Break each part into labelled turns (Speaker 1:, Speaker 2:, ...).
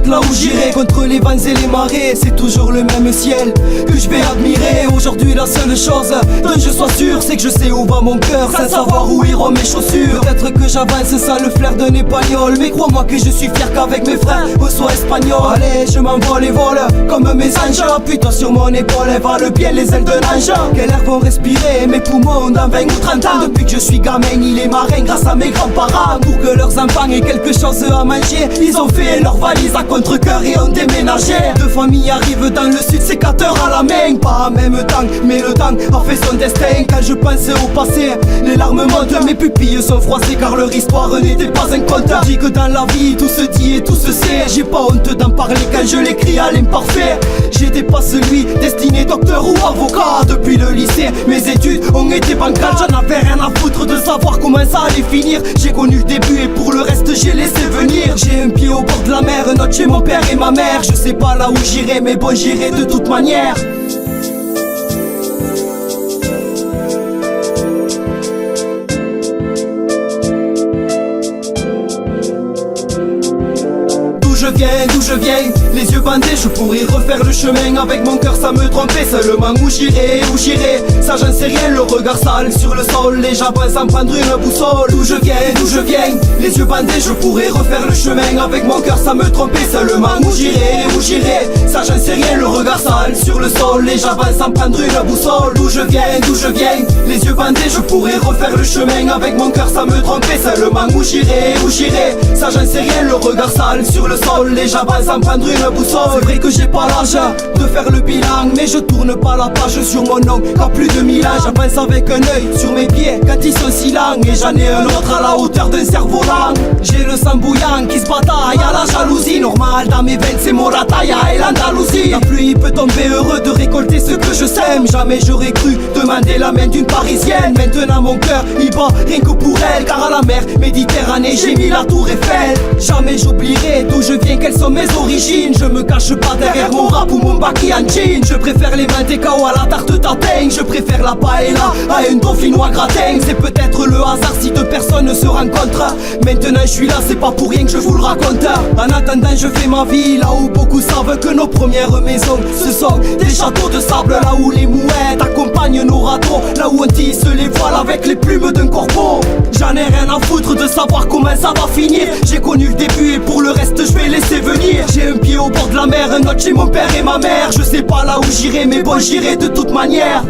Speaker 1: importe là où j'irai. Contre les vents et les marées, c'est toujours le même ciel que je vais admirer. Aujourd'hui la seule chose dont je sois sûr, c'est que je sais où va mon cœur, sans savoir où iront mes chaussures. Peut-être que j'avance sans le flair d'un épagnol, mais crois-moi que je suis fier qu'avec mes frères on soit espagnol. Allez, je m'envole et vole comme mes anges. Putain sur mon épaule, elle va le bien les ailes d'un ange. Quel air vont respirer mes poumons dans 20 ou 30 ans. Depuis que je suis gamin, il est marin grâce à mes grands-parents. Pour que leurs enfants aient quelque chose à manger, ils ont fait leur valise à contre-cœur et ont déménagé. Deux familles arrivent dans le sud, sécateur à la main. Pas en même temps, mais le temps a fait son destin. Quand je pense au passé, les larmes montent, mes pupilles sont froissées car leur histoire n'était pas un conte. Dis que dans la vie tout se dit et tout se sait. J'ai pas honte d'en parler quand je l'écris à l'imparfait. J'étais pas celui destiné docteur ou avocat. Depuis le lycée, mes études ont été bancales. J'en avais rien à foutre de savoir comment ça allait finir. J'ai connu le début et pour le reste j'ai laissé venir. J'ai un pied au bord de la mer, un autre chez mon père et ma mère. Je sais pas là où j'irai, mais bon j'irai de toute manière. D'où je viens, les yeux bandés, je pourrais refaire le chemin. Avec mon cœur ça me trompait, seulement où j'irai, ça j'en sais rien, le regard sale sur le sol. Et j'avance sans prendre une boussole. D'où je viens, les yeux bandés, je pourrais refaire le chemin. Avec mon cœur ça me trompait, seulement où j'irai, ça j'en sais rien, le regard sale sur le sol. Et j'avance sans prendre une boussole. D'où je viens, les yeux bandés, je pourrais refaire le chemin. Avec mon cœur ça me trompait, seulement où j'irai, ça j'en sais rien, le regard sale sur le sol. Et j'avance sans prendre une boussole. C'est vrai que j'ai pas l'âge de faire le bilan, mais je tourne pas la page sur mon nom qu'à plus de 1000 ans. J'avance avec un œil sur mes pieds quand ils sont si lents, et j'en ai un autre à la hauteur d'un cerf-volant. J'ai le sang bouillant qui se bataille à la jalousie. Normal dans mes veines c'est Morataya et l'Andalousie. La pluie peut tomber, heureux de récolter ce que je sème. Jamais j'aurais cru demander la main d'une parisienne. Maintenant mon cœur il bat rien que pour elle, car à la mer Méditerranée j'ai mis la tour Eiffel. Jamais j'oublierai d'où je viens, quelles sont mes origines. Je me cache pas derrière mon rap ou mon baki en jean. Je préfère les menthe KO à la tarte tatin. Je préfère la paella à un dauphinois gratin. C'est peut-être le hasard si deux personnes se rencontrent. Maintenant je suis là, c'est pas pour rien que je vous le raconte. En attendant je fais ma vie là où beaucoup savent que nos premières maisons ce sont des châteaux de sable. Là où les mouettes accompagnent nos râteaux, là où on tisse les voiles avec les plumes d'un corbeau. J'en ai rien à foutre de savoir comment ça va finir. J'ai connu le début et pour le reste je vais laisser venir. J'ai un pied au bord de la mer, un autre chez mon père et ma mère. Je sais pas là où j'irai, mais bon j'irai de toute manière.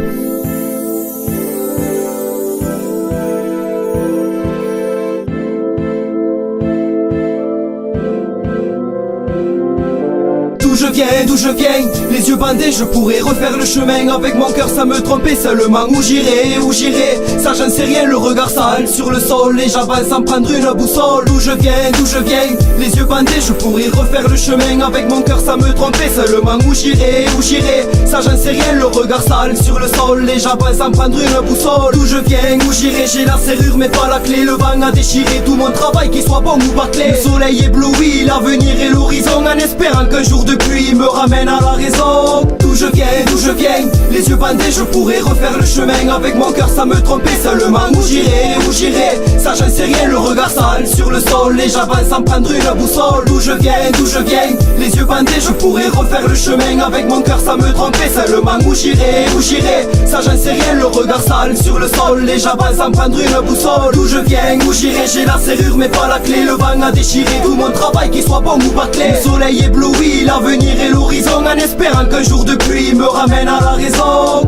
Speaker 1: D'où je viens, les yeux bandés, je pourrais refaire le chemin. Avec mon cœur ça me trompait, seulement où j'irai, ça j'en sais rien, le regard sale sur le sol. Et j'avance sans prendre une boussole. D'où je viens, les yeux bandés, je pourrais refaire le chemin. Avec mon cœur ça me trompait, seulement où j'irai, ça j'en sais rien, le regard sale sur le sol. Et j'avance sans prendre une boussole. D'où je viens, où j'irai, j'ai la serrure mais pas la clé. Le vent a déchiré tout mon travail, qu'il soit bon ou bâclé. Le soleil éblouit l'avenir et l'horizon, en espérant qu'un jour de pluie me ramène à la raison. D'où je viens, les yeux bandés, je pourrais refaire le chemin. Avec mon cœur ça me trompait, seulement où j'irai, ça j'en sais rien, le regard sale sur le sol. Et j'avance sans prendre une boussole. D'où je viens, les yeux bandés, je pourrais refaire le chemin. Avec mon cœur ça me trompait, seulement où j'irai, ça j'en sais rien, le regard sale sur le sol. Et j'avance sans prendre une boussole. D'où je viens, où j'irai, j'ai la serrure mais pas la clé. Le vent a déchiré tout mon travail, qu'il soit bon ou bâclé. Le soleil éblouit l'avenir et l'horizon, en espérant qu'un jour de pluie me ramène à la raison.